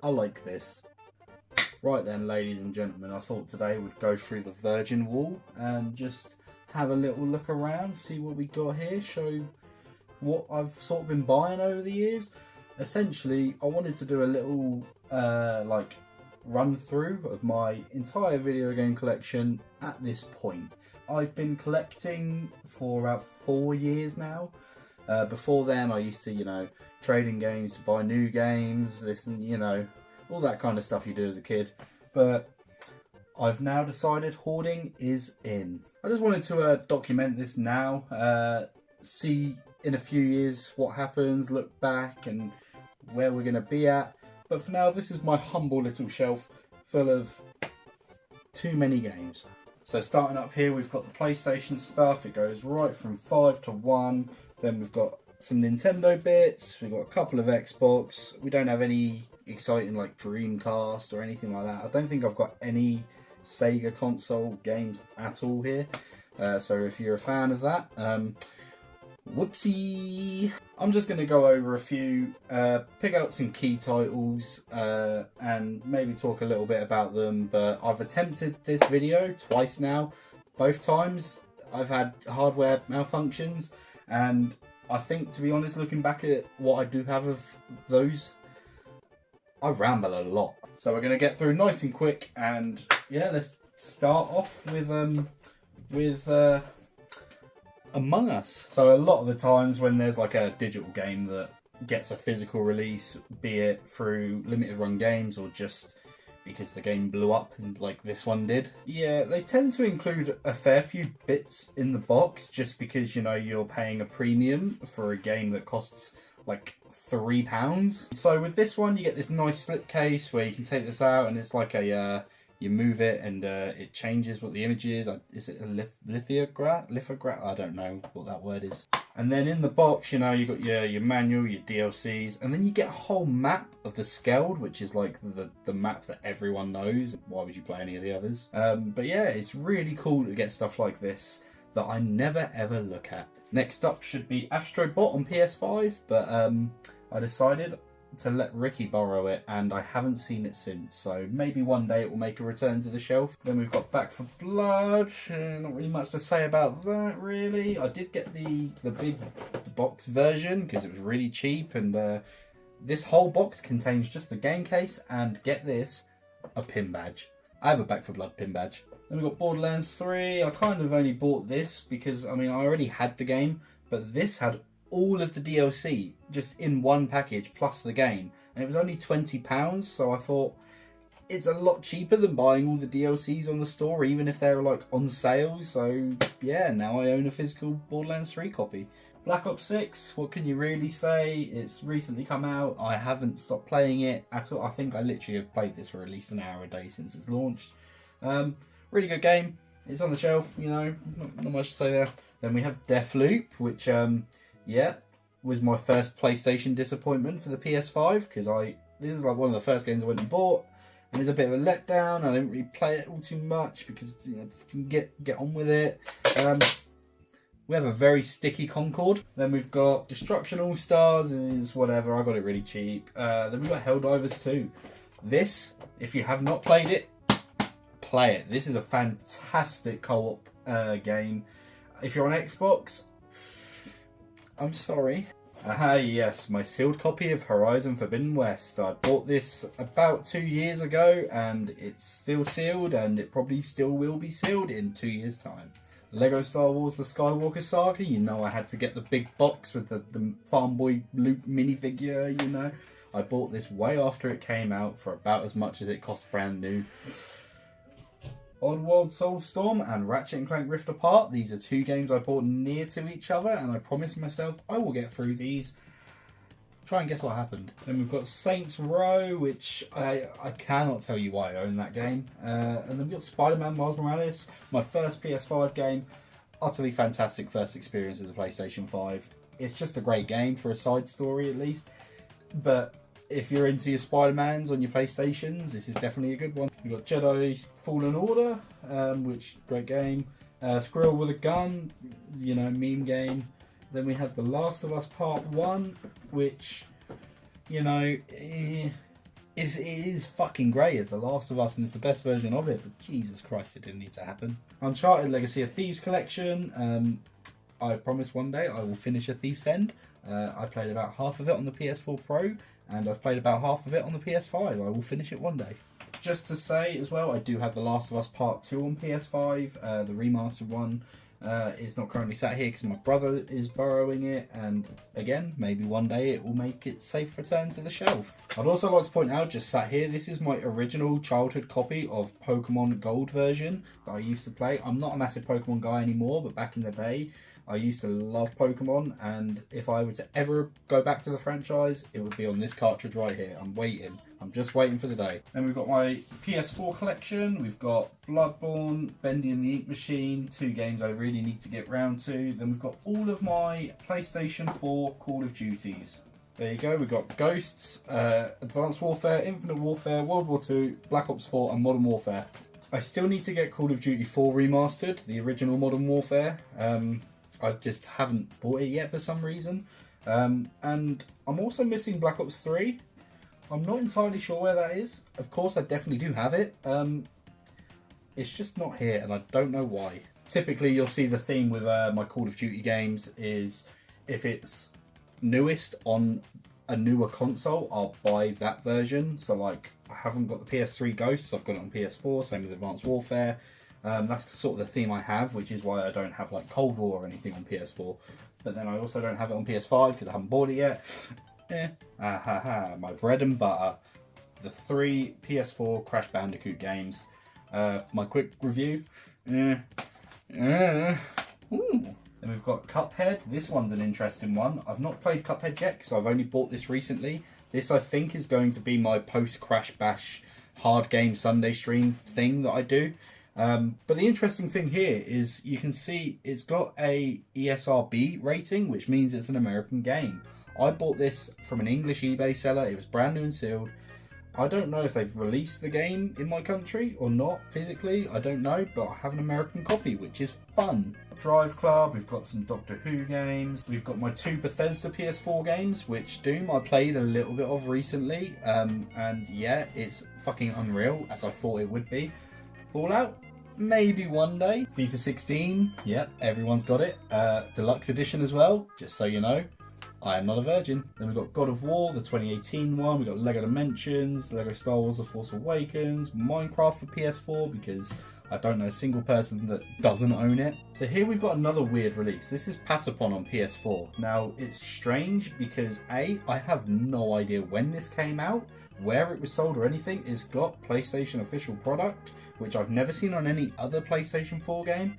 I like this. Right then, ladies and gentlemen, I thought today we'd go through the Virgin Wall and just have a little look around, see what we got here, show what I've sort of been buying over the years. Essentially, I wanted to do a little run through of my entire video game collection at this point. I've been collecting for about 4 years now. Before then, I used to, trade in games to buy new games, this and, all that kind of stuff you do as a kid. But I've now decided hoarding is in. I just wanted to document this now, see in a few years what happens, look back and where we're going to be at. But for now, this is my humble little shelf full of too many games. So starting up here, we've got the PlayStation stuff. It goes right from 5 to 1. Then we've got some Nintendo bits. We've got a couple of Xbox. We don't have any exciting like Dreamcast or anything like that. I don't think I've got any Sega console games at all here. So if you're a fan of that, whoopsie. I'm just going to go over a few, pick out some key titles and maybe talk a little bit about them. But I've attempted this video twice now. Both times I've had hardware malfunctions, and I think, to be honest, looking back at what I do have of those, I ramble a lot. So we're going to get through nice and quick, and yeah, let's start off with Among Us. So a lot of the times when there's like a digital game that gets a physical release, be it through limited run games or just because the game blew up and like this one did, yeah, they tend to include a fair few bits in the box just because, you're paying a premium for a game that costs like £3. So with this one, you get this nice slipcase where you can take this out and it's like you move it and it changes what the image is. Is it a lithograph? I don't know what that word is. And then in the box, you've got your manual, your DLCs, and then you get a whole map of the Skeld, which is like the map that everyone knows. Why would you play any of the others? But yeah, it's really cool to get stuff like this that I never ever look at. Next up should be Astro Bot on PS5, but I decided to let Ricky borrow it, and I haven't seen it since, so maybe one day it will make a return to the shelf. Then we've got Back 4 Blood. Not really much to say about that, really. I did get the big box version because it was really cheap, and this whole box contains just the game case and, get this, a pin badge. I have a Back 4 Blood pin badge. Then we've got Borderlands 3. I kind of only bought this because, I already had the game, but this had all of the DLC just in one package plus the game, and it was only £20, so I thought it's a lot cheaper than buying all the DLCs on the store, even if they're like on sale. So yeah, now I own a physical Borderlands 3 copy. Black Ops 6, what can you really say? It's recently come out. I haven't stopped playing it at all. I think I literally have played this for at least an hour a day since it's launched. Really good game. It's on the shelf, not much to say there. Then we have Deathloop, which was my first PlayStation disappointment for the PS5, because this is like one of the first games I went and bought, and it's a bit of a letdown. I didn't really play it all too much because I didn't get on with it. We have a very sticky Concord. Then we've got Destruction All Stars, is whatever. I got it really cheap. Then we've got Helldivers 2. This, if you have not played it, play it. This is a fantastic co-op game. If you're on Xbox, I'm sorry. Yes, my sealed copy of Horizon Forbidden West. I bought this about 2 years ago, and it's still sealed, and it probably still will be sealed in 2 years' time. Lego Star Wars The Skywalker Saga, I had to get the big box with the Farm Boy Luke minifigure, I bought this way after it came out for about as much as it cost brand new. Oddworld Soulstorm and Ratchet & Clank Rift Apart. These are two games I bought near to each other, and I promised myself I will get through these. Try and guess what happened. Then we've got Saints Row, which I cannot tell you why I own that game. And then we've got Spider-Man Miles Morales, my first PS5 game. Utterly fantastic first experience with the PlayStation 5. It's just a great game for a side story at least. But if you're into your Spider-Mans on your PlayStations, this is definitely a good one. We've got Jedi Fallen Order, which great game. Squirrel with a Gun, meme game. Then we have The Last of Us Part 1, which you know, it is fucking great. It's The Last of Us and it's the best version of it, but Jesus Christ, it didn't need to happen. Uncharted Legacy of Thieves collection. I promise one day I will finish A Thief's End. I played about half of it on the PS4 Pro, and I've played about half of it on the PS5. I will finish it one day. Just to say as well, I do have The Last of Us Part 2 on PS5, the remastered one. It's not currently sat here because my brother is borrowing it, and again, maybe one day it will make its safe return to the shelf. I'd also like to point out, just sat here, this is my original childhood copy of Pokemon Gold version that I used to play. I'm not a massive Pokemon guy anymore, but back in the day, I used to love Pokemon, and if I were to ever go back to the franchise, it would be on this cartridge right here. I'm waiting. I'm just waiting for the day. Then we've got my PS4 collection. We've got Bloodborne, Bendy and the Ink Machine, 2 games I really need to get round to. Then we've got all of my PlayStation 4 Call of Duties. There you go. We've got Ghosts, Advanced Warfare, Infinite Warfare, World War II, Black Ops 4 and Modern Warfare. I still need to get Call of Duty 4 Remastered, the original Modern Warfare. I just haven't bought it yet for some reason. And I'm also missing Black Ops 3. I'm not entirely sure where that is. Of course, I definitely do have it. It's just not here, and I don't know why. Typically, you'll see the theme with my Call of Duty games is if it's newest on a newer console, I'll buy that version. So, like, I haven't got the PS3 Ghosts, I've got it on PS4, same with Advanced Warfare. That's sort of the theme I have, which is why I don't have like Cold War or anything on PS4. But then I also don't have it on PS5 because I haven't bought it yet. My bread and butter. The 3 PS4 Crash Bandicoot games. My quick review. Then we've got Cuphead. This one's an interesting one. I've not played Cuphead yet because I've only bought this recently. This I think is going to be my post-Crash Bash hard game Sunday stream thing that I do. But the interesting thing here is you can see it's got a ESRB rating, which means it's an American game. I bought this from an English eBay seller. It was brand new and sealed. I don't know if they've released the game in my country or not physically. I don't know, but I have an American copy, which is fun. Drive Club, we've got some Doctor Who games. We've got my 2 Bethesda PS4 games, which Doom I played a little bit of recently. And yeah, it's fucking unreal, as I thought it would be. Fallout? Maybe one day. FIFA 16, yep, everyone's got it. Deluxe edition as well, just so you know. I am not a virgin. Then we've got God of War, the 2018 one. We've got Lego Dimensions, Lego Star Wars The Force Awakens, Minecraft for PS4, because I don't know a single person that doesn't own it. So here we've got another weird release. This is Patapon on PS4. Now, it's strange because I have no idea when this came out, where it was sold or anything. It's got PlayStation official product, which I've never seen on any other PlayStation 4 game.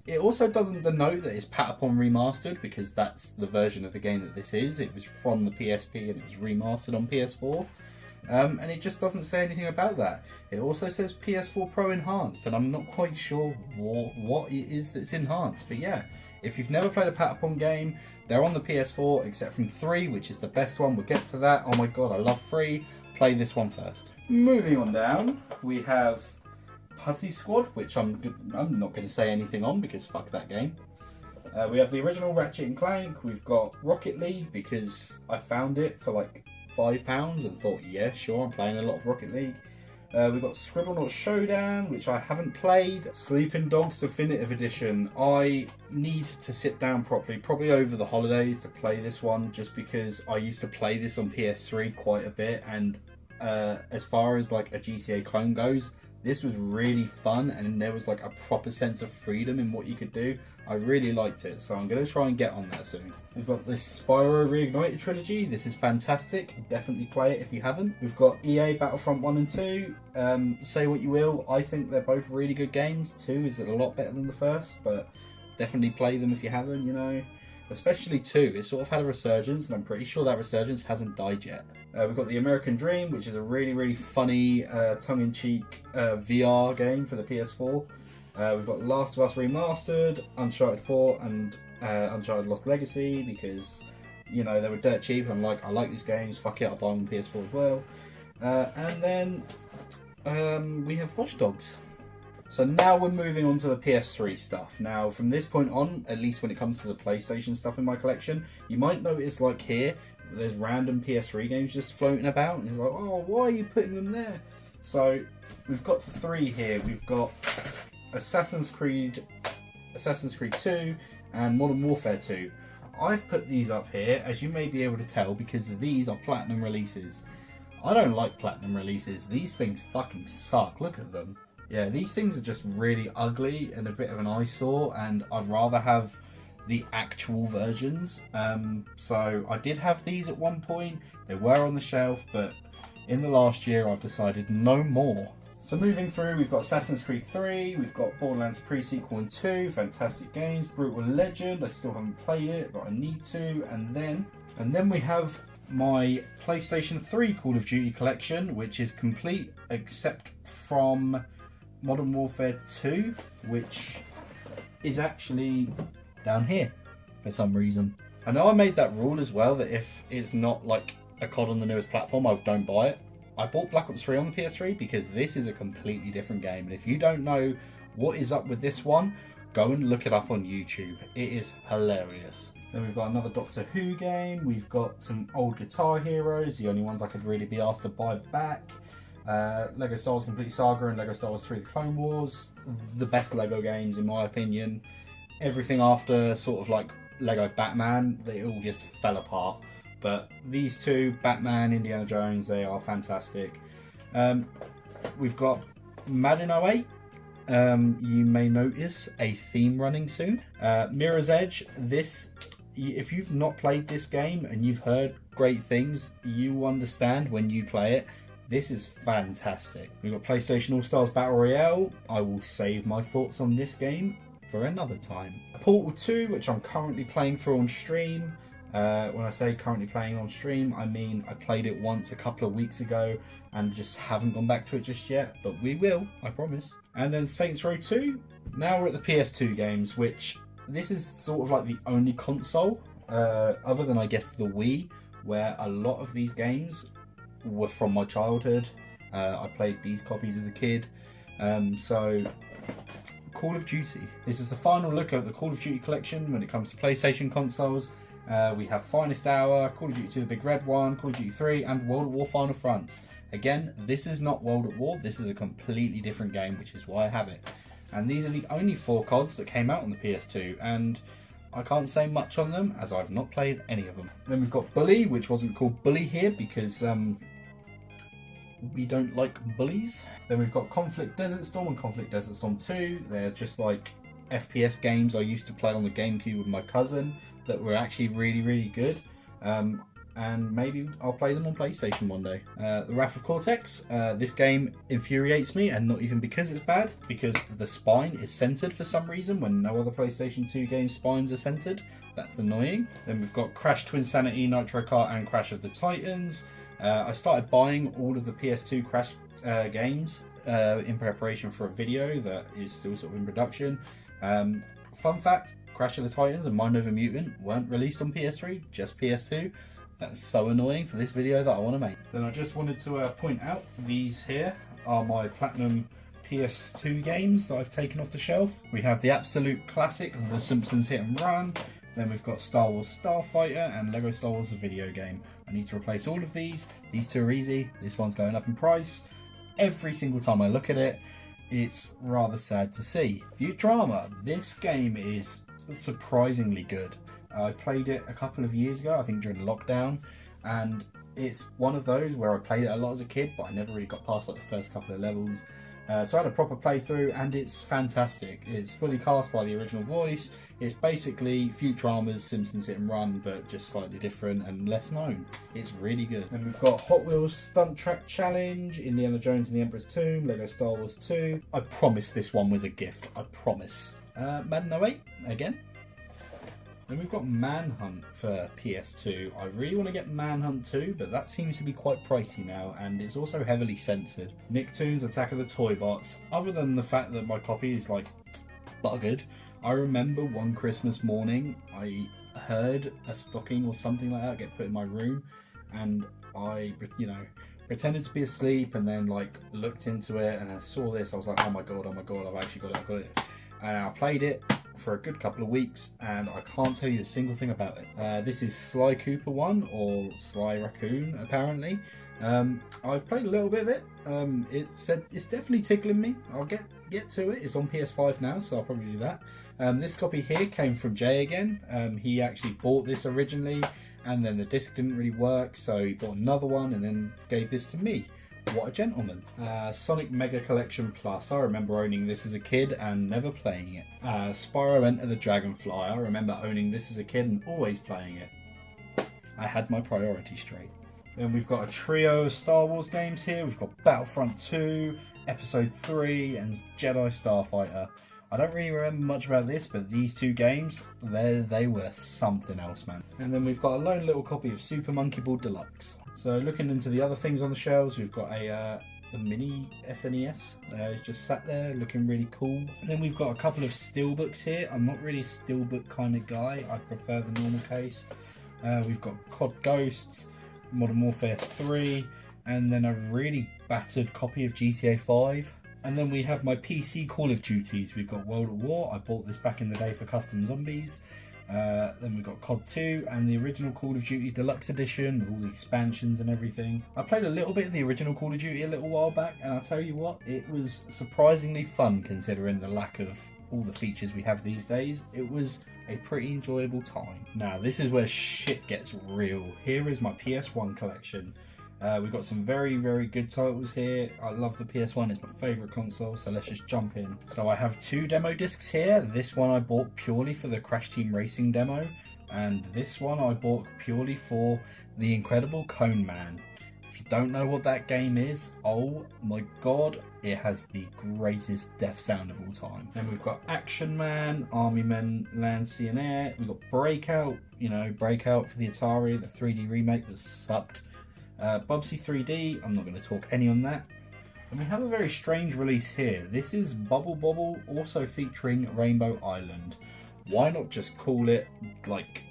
It also doesn't denote that it's Patapon Remastered, because that's the version of the game that this is. It was from the PSP and it was remastered on PS4. And it just doesn't say anything about that. It also says PS4 Pro Enhanced, and I'm not quite sure what it is that's enhanced. But yeah, if you've never played a Patapon game, they're on the PS4, except from 3, which is the best one. We'll get to that. Oh my god, I love 3. Play this one first. Moving on down, we have Putty Squad, which I'm not going to say anything on because fuck that game. We have the original Ratchet and Clank. We've got Rocket League because I found it for like £5 and thought, yeah, sure, I'm playing a lot of Rocket League. We've got Scribblenauts Showdown, which I haven't played. Sleeping Dogs Definitive Edition. I need to sit down properly, probably over the holidays, to play this one, just because I used to play this on PS3 quite a bit, and as far as like a GTA clone goes, this was really fun, and there was like a proper sense of freedom in what you could do. I really liked it, so I'm going to try and get on that soon. We've got this Spyro Reignited trilogy. This is fantastic. Definitely play it if you haven't. We've got EA Battlefront 1 and 2. Say what you will, I think they're both really good games. 2 is a lot better than the first, but definitely play them if you haven't, you know. Especially 2, it sort of had a resurgence, and I'm pretty sure that resurgence hasn't died yet. We've got The American Dream, which is a really, really funny, tongue-in-cheek VR game for the PS4. We've got Last of Us Remastered, Uncharted 4, and Uncharted Lost Legacy, because, you know, they were dirt cheap. I'm like, I like these games, fuck it, I'll buy them on PS4 as well. And then we have Watch Dogs. So now we're moving on to the PS3 stuff. Now from this point on, at least when it comes to the PlayStation stuff in my collection, you might notice like here, there's random PS3 games just floating about, and it's like, oh, why are you putting them there? So we've got 3 here. We've got Assassin's Creed 2 and Modern Warfare 2. I've put these up here, as you may be able to tell, because these are platinum releases. I don't like platinum releases. These things fucking suck. Look at them. Yeah, these things are just really ugly and a bit of an eyesore, and I'd rather have the actual versions. So I did have these at one point. They were on the shelf, but in the last year I've decided no more. So moving through, we've got Assassin's Creed 3, we've got Borderlands Pre-Sequel and 2, fantastic games. Brutal Legend, I still haven't played it, but I need to. And then we have my PlayStation 3 Call of Duty collection, which is complete except from Modern Warfare 2, which is actually down here for some reason. I know I made that rule as well, that if it's not like a COD on the newest platform, I don't buy it. I bought Black Ops 3 on the PS3 because this is a completely different game, and if you don't know what is up with this one, go and look it up on YouTube. It is hilarious. Then we've got another Doctor Who game. We've got some old Guitar Heroes, the only ones I could really be asked to buy back. Lego Star Wars Complete Saga and Lego Star Wars 3 The Clone Wars. The best Lego games in my opinion. Everything after sort of like Lego Batman, they all just fell apart. But these two, Batman, Indiana Jones, they are fantastic. We've got Madden 08. You may notice a theme running soon. Mirror's Edge. This, if you've not played this game and you've heard great things, you understand when you play it. This is fantastic. We've got PlayStation All-Stars Battle Royale. I will save my thoughts on this game for another time. Portal 2, which I'm currently playing through on stream. When I say currently playing on stream, I mean I played it once a couple of weeks ago and just haven't gone back to it just yet, but we will, I promise. And then Saints Row 2. Now we're at the PS2 games, which this is sort of like the only console, other than I guess the Wii, where a lot of these games were from my childhood. I played these copies as a kid. So Call of Duty. This is the final look at the Call of Duty collection when it comes to PlayStation consoles. We have Finest Hour, Call of Duty 2 The Big Red One, Call of Duty 3 and World at War Final Fronts. Again, this is not World at War, this is a completely different game, which is why I have it. And these are the only 4 CODs that came out on the PS2, and I can't say much on them as I've not played any of them. Then we've got Bully, which wasn't called Bully here because we don't like bullies. Then we've got Conflict Desert Storm and Conflict Desert Storm 2. They're just like FPS games I used to play on the GameCube with my cousin that were actually really good. And maybe I'll play them on PlayStation one day. The Wrath of Cortex. This game infuriates me, and not even because it's bad, because the spine is centered for some reason when no other PlayStation 2 game spines are centered. That's annoying. Then we've got Crash Twinsanity, Nitro Kart and Crash of the Titans. I started buying all of the PS2 Crash games in preparation for a video that is still sort of in production. Fun fact, Crash of the Titans and Mind Over Mutant weren't released on PS3, just PS2. That's so annoying for this video that I want to make. Then I just wanted to point out, these here are my Platinum PS2 games that I've taken off the shelf. We have the absolute classic, The Simpsons Hit and Run. Then we've got Star Wars Starfighter and Lego Star Wars The Video Game. I need to replace all of these. These two are easy. This one's going up in price. Every single time I look at it, it's rather sad to see. Futurama. This game is surprisingly good. I played it a couple of years ago, I think during lockdown, and it's one of those where I played it a lot as a kid, but I never really got past like the first couple of levels. So I had a proper playthrough, and it's fantastic. It's fully cast by the original voice. It's basically Futurama's Simpsons Hit and Run, but just slightly different and less known. It's really good. And we've got Hot Wheels Stunt Track Challenge, Indiana Jones and the Emperor's Tomb, Lego Star Wars 2. I promise this one was a gift. I promise. Madden 08 again. Then we've got Manhunt for PS2. I really want to get Manhunt 2, but that seems to be quite pricey now, and it's also heavily censored. Nicktoons Attack of the Toy Bots. Other than the fact that my copy is like buggered, I remember one Christmas morning I heard a stocking or something like that get put in my room, and I, pretended to be asleep, and then like looked into it, and I saw this. I was like, oh my god, I've actually got it, I've got it. And I played it for a good couple of weeks, and I can't tell you a single thing about it. This is Sly Cooper 1, or Sly Raccoon, apparently. I've played a little bit of it. It's definitely tickling me. I'll get to it. It's on PS5 now, so I'll probably do that. This copy here came from Jay again. He actually bought this originally, and then the disc didn't really work, so he bought another one and then gave this to me. What a gentleman. Sonic Mega Collection Plus. I remember owning this as a kid and never playing it. Spyro Enter the Dragonfly. I remember owning this as a kid and always playing it. I had my priorities straight. Then we've got a trio of Star Wars games here. We've got Battlefront 2, Episode 3, and Jedi Starfighter. I don't really remember much about this, but these two games, they were something else, man. And then we've got a lone little copy of Super Monkey Ball Deluxe. So looking into the other things on the shelves, we've got the mini SNES. It's just sat there looking really cool. Then we've got a couple of steelbooks here. I'm not really a steelbook kind of guy. I prefer the normal case. We've got COD Ghosts, Modern Warfare 3, and then a really battered copy of GTA 5. And then we have my PC Call of Duties. We've got World at War. I bought this back in the day for Custom Zombies. Then we've got COD 2 and the original Call of Duty Deluxe Edition with all the expansions and everything. I played a little bit of the original Call of Duty a little while back, and I'll tell you what, it was surprisingly fun considering the lack of all the features we have these days. It was a pretty enjoyable time. Now this is where shit gets real. Here is my PS1 collection. We've got some very, very good titles here. I love the PS1, it's my favourite console, so let's just jump in. So I have two demo discs here. This one I bought purely for the Crash Team Racing demo, and this one I bought purely for The Incredible Cone Man. If you don't know what that game is, oh my god, it has the greatest death sound of all time. Then we've got Action Man, Army Men, Land, Sea and Air. We've got Breakout, Breakout for the Atari, the 3D remake that sucked. Bubsy 3D, I'm not going to talk any on that. And we have a very strange release here. This is Bubble Bobble, also featuring Rainbow Island. Why not just call it like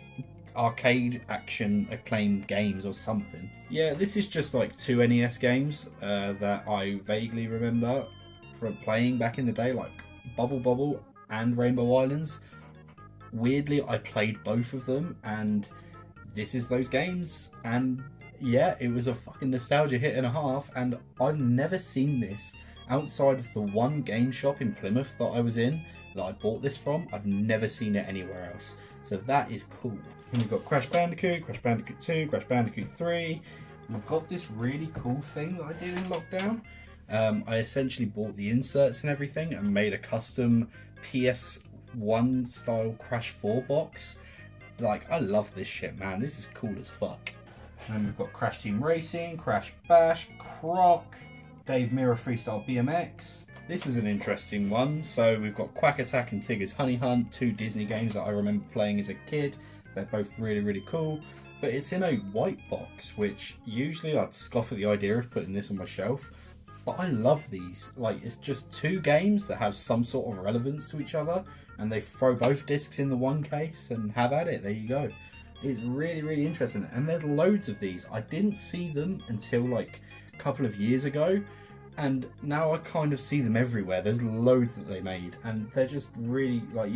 Arcade Action Acclaimed Games or something? Yeah, this is just like two NES games that I vaguely remember from playing back in the day, like Bubble Bobble and Rainbow Islands. Weirdly, I played both of them, and this is those games, and yeah, it was a fucking nostalgia hit and a half, and I've never seen this outside of the one game shop in Plymouth that I was in, that I bought this from. I've never seen it anywhere else, so that is cool. And we've got Crash Bandicoot, Crash Bandicoot 2, Crash Bandicoot 3. We've got this really cool thing that I did in lockdown. I essentially bought the inserts and everything and made a custom PS1 style Crash 4 box. Like, I love this shit, man. This is cool as fuck. And we've got Crash Team Racing, Crash Bash, Croc, Dave Mirra Freestyle BMX. This is an interesting one. So we've got Quack Attack and Tigger's Honey Hunt, two Disney games that I remember playing as a kid. They're both really, really cool. But it's in a white box, which usually I'd scoff at the idea of putting this on my shelf. But I love these. Like, it's just two games that have some sort of relevance to each other, and they throw both discs in the one case and have at it. There you go. It's really, really interesting, and there's loads of these. I didn't see them until like a couple of years ago, and now I kind of see them everywhere. There's loads that they made, and they're just really, like,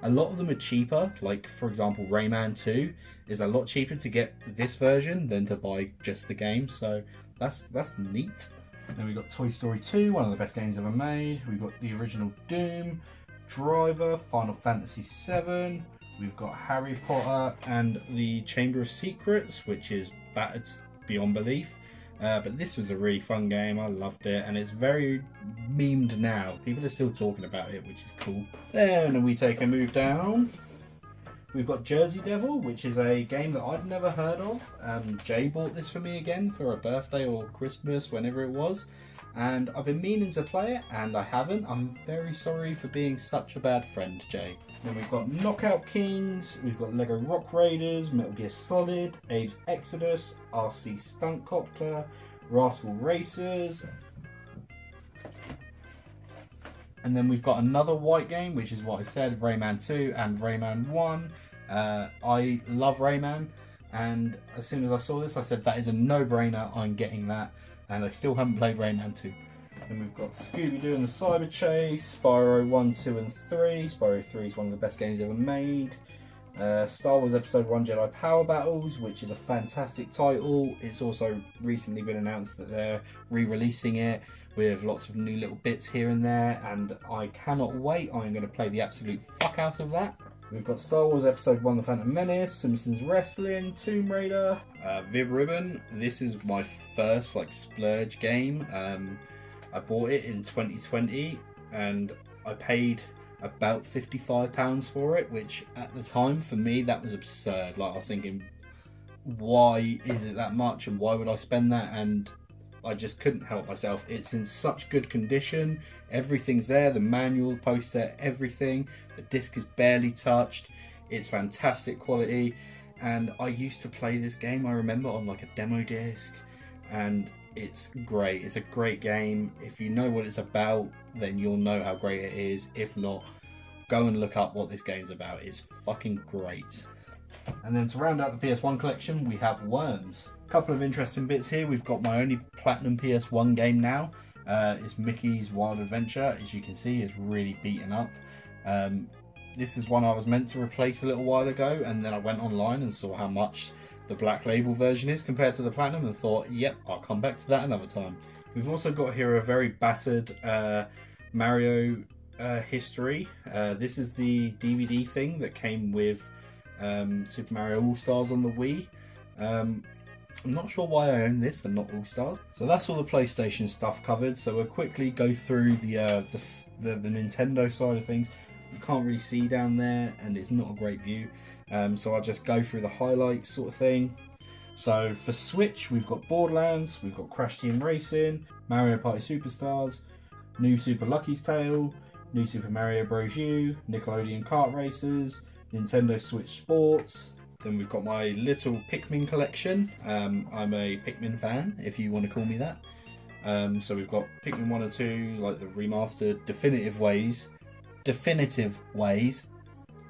a lot of them are cheaper. Like, for example, Rayman 2 is a lot cheaper to get this version than to buy just the game, so that's neat. Then we've got Toy Story 2, one of the best games ever made. We've got the original Doom, Driver, Final Fantasy 7. We've got Harry Potter and the Chamber of Secrets, which is battered beyond belief. But this was a really fun game. I loved it, and it's very memed now. People are still talking about it, which is cool. Then we take a move down. We've got Jersey Devil, which is a game that I'd never heard of. Jay bought this for me again for a birthday or Christmas, whenever it was. And I've been meaning to play it, and I haven't. I'm very sorry for being such a bad friend, Jay. Then we've got Knockout Kings, we've got Lego Rock Raiders, Metal Gear Solid, Abe's Exodus, RC Stunt Copter, Rascal Racers. And then we've got another white game, which is what I said, Rayman 2 and Rayman 1. I love Rayman, and as soon as I saw this, I said that is a no-brainer, I'm getting that. and I still haven't played Rayman 2. And we've got Scooby-Doo and the Cyber Chase, Spyro 1, 2 and 3. Spyro 3 is one of the best games ever made. Star Wars Episode 1 Jedi Power Battles, which is a fantastic title. It's also recently been announced that they're re-releasing it with lots of new little bits here and there, and I cannot wait. I'm going to play the absolute fuck out of that. We've got Star Wars Episode 1 The Phantom Menace, Simpsons Wrestling, Tomb Raider. Vib Ribbon, this is my first splurge game. I bought it in 2020 and I paid about £55 for it, which at the time for me that was absurd. I was thinking, why is it that much and why would I spend that? And I just couldn't help myself. It's in such good condition, everything's there, the manual, poster, everything. The disc is barely touched, it's fantastic quality, and I used to play this game, I remember, on a demo disc, and it's great. It's a great game. If you know what it's about, then you'll know how great it is. If not, go and look up what this game's about. It's fucking great. And then to round out the PS1 collection, we have Worms. A couple of interesting bits here. We've got my only platinum PS1 game now. It's Mickey's Wild Adventure. As you can see, it's really beaten up. This is one I was meant to replace a little while ago, and then I went online and saw how much the Black Label version is compared to the Platinum and thought, yep, I'll come back to that another time. We've also got here a very battered Mario history. This is the DVD thing that came with Super Mario All-Stars on the Wii. I'm not sure why I own this and not All-Stars. So that's all the PlayStation stuff covered. So we'll quickly go through the Nintendo side of things. You can't really see down there and it's not a great view. So I'll just go through the highlights sort of thing. So for Switch, we've got Borderlands, we've got Crash Team Racing, Mario Party Superstars, New Super Lucky's Tale, New Super Mario Bros. U, Nickelodeon Kart Racers, Nintendo Switch Sports. Then we've got my little Pikmin collection. I'm a Pikmin fan, if you want to call me that. So we've got Pikmin 1 and 2, the remastered definitive ways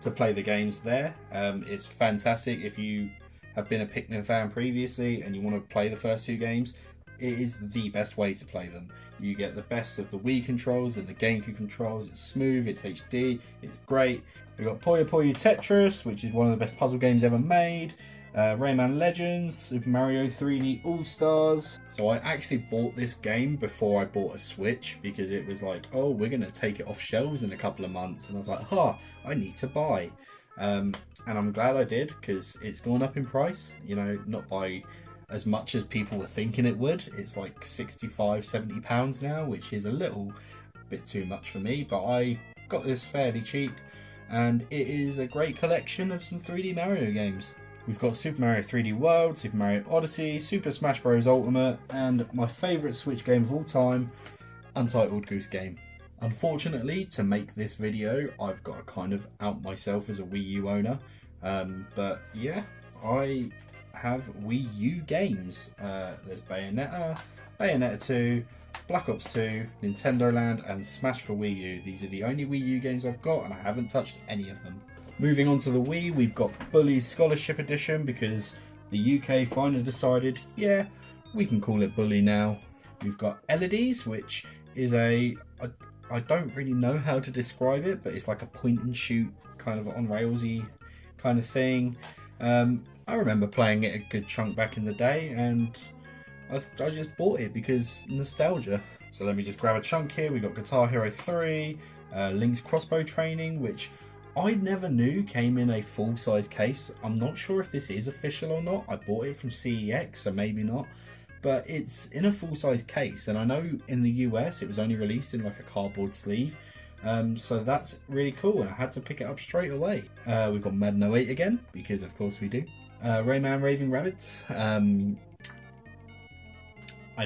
to play the games there. It's fantastic. If you have been a Pikmin fan previously and you want to play the first two games, it is the best way to play them. You get the best of the Wii controls and the GameCube controls. It's smooth, it's HD, it's great. We've got Puyo Puyo Tetris, which is one of the best puzzle games ever made. Rayman Legends, Super Mario 3D All-Stars. So I actually bought this game before I bought a Switch because it was oh, we're going to take it off shelves in a couple of months. And I was like, I need to buy. And I'm glad I did because it's gone up in price. Not by as much as people were thinking it would. It's £65-70 now, which is a little bit too much for me. But I got this fairly cheap and it is a great collection of some 3D Mario games. We've got Super Mario 3D World, Super Mario Odyssey, Super Smash Bros. Ultimate, and my favourite Switch game of all time, Untitled Goose Game. Unfortunately, to make this video, I've got to kind of out myself as a Wii U owner. But yeah, I have Wii U games. There's Bayonetta, Bayonetta 2, Black Ops 2, Nintendo Land, and Smash for Wii U. These are the only Wii U games I've got, and I haven't touched any of them. Moving on to the Wii, we've got Bully Scholarship Edition because the UK finally decided, yeah, we can call it Bully now. We've got Elides, which is I don't really know how to describe it, but it's like a point and shoot kind of on railsy kind of thing. I remember playing it a good chunk back in the day, and I just bought it because nostalgia. So let me just grab a chunk here. We've got Guitar Hero 3, Link's Crossbow Training, which I never knew came in a full-size case. I'm not sure if this is official or not. I bought it from CEX, so maybe not. But it's in a full-size case, and I know in the US it was only released in a cardboard sleeve. So that's really cool, and I had to pick it up straight away. We've got Madden 08 again, because of course we do. Rayman Raving Rabbits. I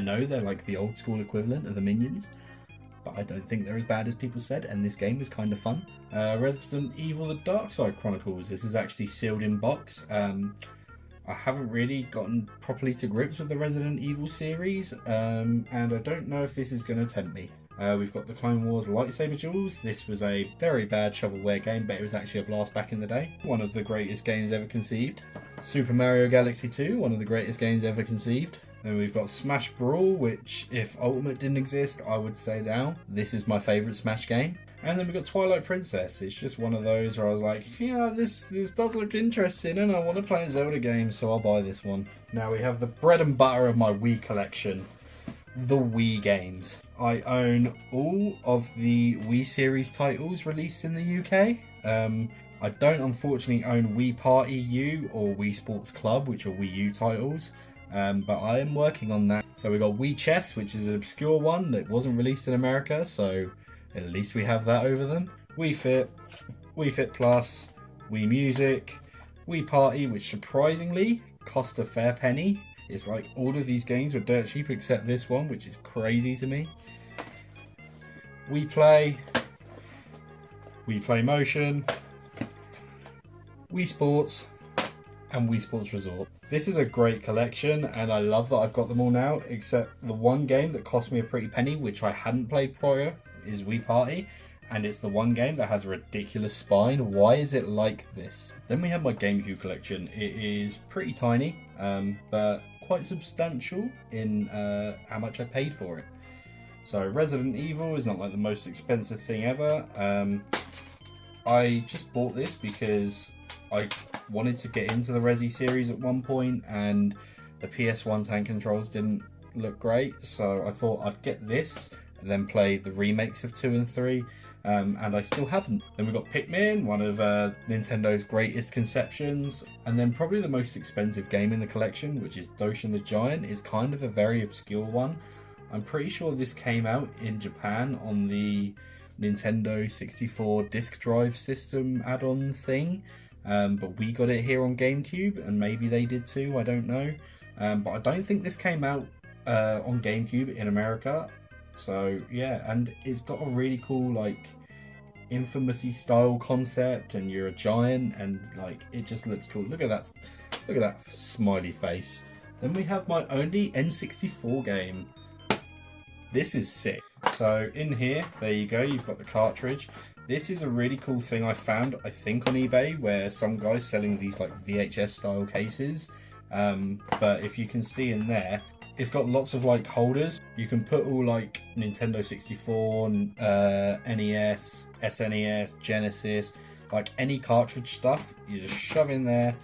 know they're the old school equivalent of the Minions, but I don't think they're as bad as people said, and this game is kind of fun. Resident Evil The Dark Side Chronicles. This is actually sealed in box. I haven't really gotten properly to grips with the Resident Evil series, and I don't know if this is going to tempt me. We've got the Clone Wars Lightsaber Duels. This was a very bad shovelware game, but it was actually a blast back in the day. One of the greatest games ever conceived. Super Mario Galaxy 2, one of the greatest games ever conceived. Then we've got Smash Brawl, which if Ultimate didn't exist, I would say now this is my favourite Smash game. And then we've got Twilight Princess. It's just one of those where I was like, yeah, this does look interesting and I want to play a Zelda game, so I'll buy this one. Now we have the bread and butter of my Wii collection, the Wii games. I own all of the Wii series titles released in the UK. I don't unfortunately own Wii Party U or Wii Sports Club, which are Wii U titles. But I am working on that. So we got Wii Chess, which is an obscure one that wasn't released in America, so at least we have that over them. Wii Fit, Wii Fit Plus, Wii Music, Wii Party, which surprisingly cost a fair penny. It's like all of these games were dirt cheap except this one, which is crazy to me. Wii Play, Wii Play Motion, Wii Sports, and Wii Sports Resort. This is a great collection and I love that I've got them all now, except the one game that cost me a pretty penny, which I hadn't played prior, is Wii Party, and it's the one game that has a ridiculous spine. Why is it like this? Then we have my GameCube collection. It is pretty tiny, but quite substantial in how much I paid for it. So Resident Evil is not like the most expensive thing ever. I just bought this because I wanted to get into the Resi series at one point and the PS1 tank controls didn't look great, so I thought I'd get this and then play the remakes of 2 and 3, and I still haven't. Then we've got Pikmin, one of Nintendo's greatest conceptions, and then probably the most expensive game in the collection, which is Doshin the Giant, is kind of a very obscure one. I'm pretty sure this came out in Japan on the Nintendo 64 disk drive system add-on thing. But we got it here on GameCube, and maybe they did too, I don't know. But I don't think this came out on GameCube in America. So yeah, and it's got a really cool like Infamous-y style concept, and you're a giant, and like it just looks cool. Look at that smiley face. Then we have my only N64 game. This is sick. So in here, there you go, you've got the cartridge. This is a really cool thing I found, I think on eBay, where some guy's selling these like VHS style cases. But if you can see in there, it's got lots of like holders. You can put all like Nintendo 64, NES, SNES, Genesis, like any cartridge stuff. You just shove in there,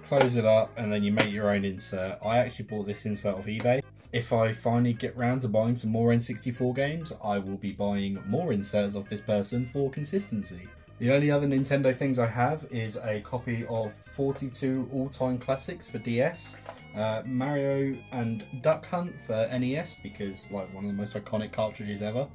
close it up, and then you make your own insert. I actually bought this insert off eBay. If I finally get round to buying some more N64 games, I will be buying more inserts of this person for consistency. The only other Nintendo things I have is a copy of 42 all-time classics for DS, Mario and Duck Hunt for NES, because like one of the most iconic cartridges ever,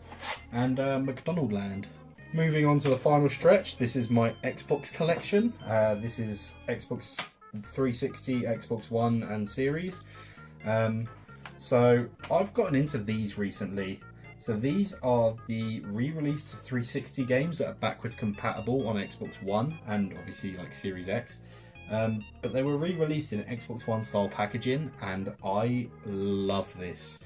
and McDonald Land. Moving on to the final stretch, this is my Xbox collection. This is Xbox 360, Xbox One and series. So I've gotten into these recently. So these are the re-released 360 games that are backwards compatible on Xbox One and obviously like Series X. But they were re-released in Xbox One style packaging, and I love this.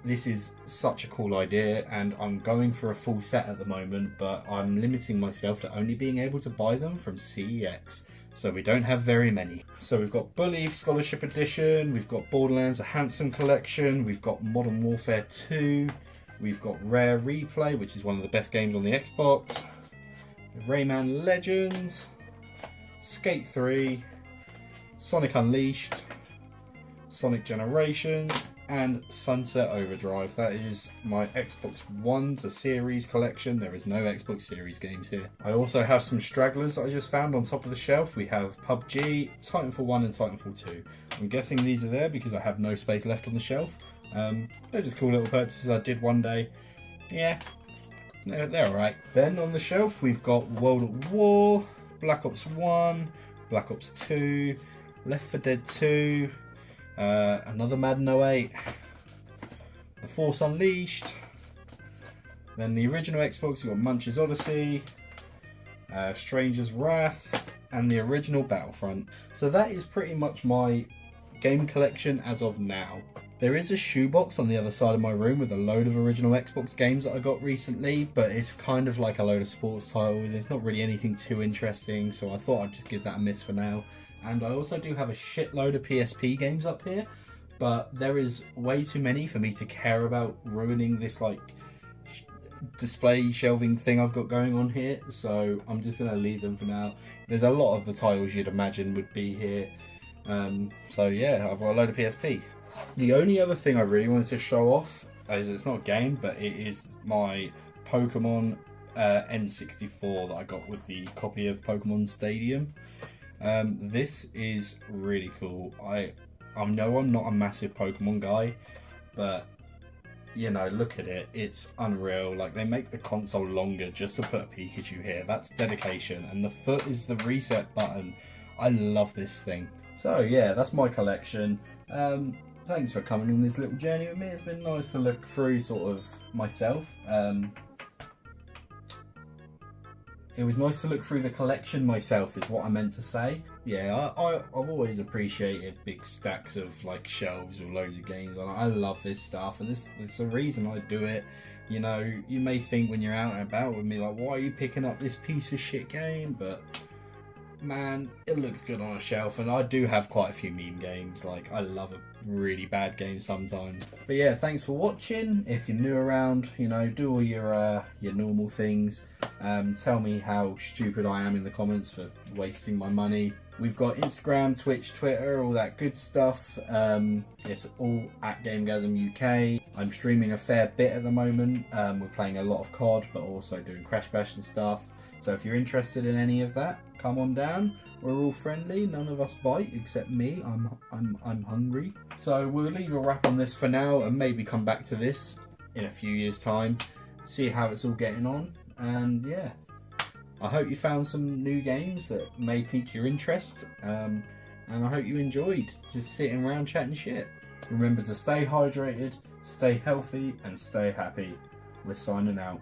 This is such a cool idea, and I'm going for a full set at the moment, but I'm limiting myself to only being able to buy them from CEX. So we don't have very many. So we've got Bully Scholarship Edition, we've got Borderlands A Handsome Collection, we've got Modern Warfare 2, we've got Rare Replay, which is one of the best games on the Xbox, Rayman Legends, Skate 3, Sonic Unleashed, Sonic Generations, and Sunset Overdrive. That is my Xbox One to Series collection. There is no Xbox Series games here. I also have some stragglers that I just found on top of the shelf. We have PUBG, Titanfall 1 and Titanfall 2. I'm guessing these are there because I have no space left on the shelf. They're just cool little purchases I did one day. Yeah, they're alright. Then on the shelf we've got World at War, Black Ops 1, Black Ops 2, Left 4 Dead 2, another Madden 08, The Force Unleashed, then the original Xbox, we've got Munch's Odyssey, Stranger's Wrath, and the original Battlefront. So that is pretty much my game collection as of now. There is a shoebox on the other side of my room with a load of original Xbox games that I got recently, but it's kind of like a load of sports titles. It's not really anything too interesting, so I thought I'd just give that a miss for now. And I also do have a shitload of PSP games up here, but there is way too many for me to care about ruining this like display shelving thing I've got going on here, so I'm just gonna leave them for now. There's a lot of the titles you'd imagine would be here, so yeah, I've got a load of PSP. The only other thing I really wanted to show off is, it's not a game, but it is my Pokemon N64 that I got with the copy of Pokemon Stadium. This is really cool. I know I'm not a massive Pokemon guy, but you know, look at it, it's unreal. Like, they make the console longer just to put a Pikachu here. That's dedication. And the foot is the reset button. I love this thing. So yeah, that's my collection. Thanks for coming on this little journey with me. It's been nice to look through sort of myself. It was nice to look through the collection myself, is what I meant to say. Yeah, I've always appreciated big stacks of like shelves with loads of games on it. I love this stuff, and it's the reason I do it. You know, you may think when you're out and about with me, like, why are you picking up this piece of shit game? But man, it looks good on a shelf, and I do have quite a few meme games. Like, I love a really bad game sometimes. But yeah, thanks for watching. If you're new around, you know, do all your normal things. Tell me how stupid I am in the comments for wasting my money. We've got Instagram, Twitch, Twitter, all that good stuff. It's all at GameGasm UK. I'm streaming a fair bit at the moment. We're playing a lot of COD, but also doing Crash Bash and stuff. So if you're interested in any of that, come on down. We're all friendly. None of us bite except me. I'm hungry. So we'll leave a wrap on this for now, and maybe come back to this in a few years' time. See how it's all getting on, and yeah. I hope you found some new games that may pique your interest, and I hope you enjoyed just sitting around chatting shit. Remember to stay hydrated, stay healthy, and stay happy. We're signing out.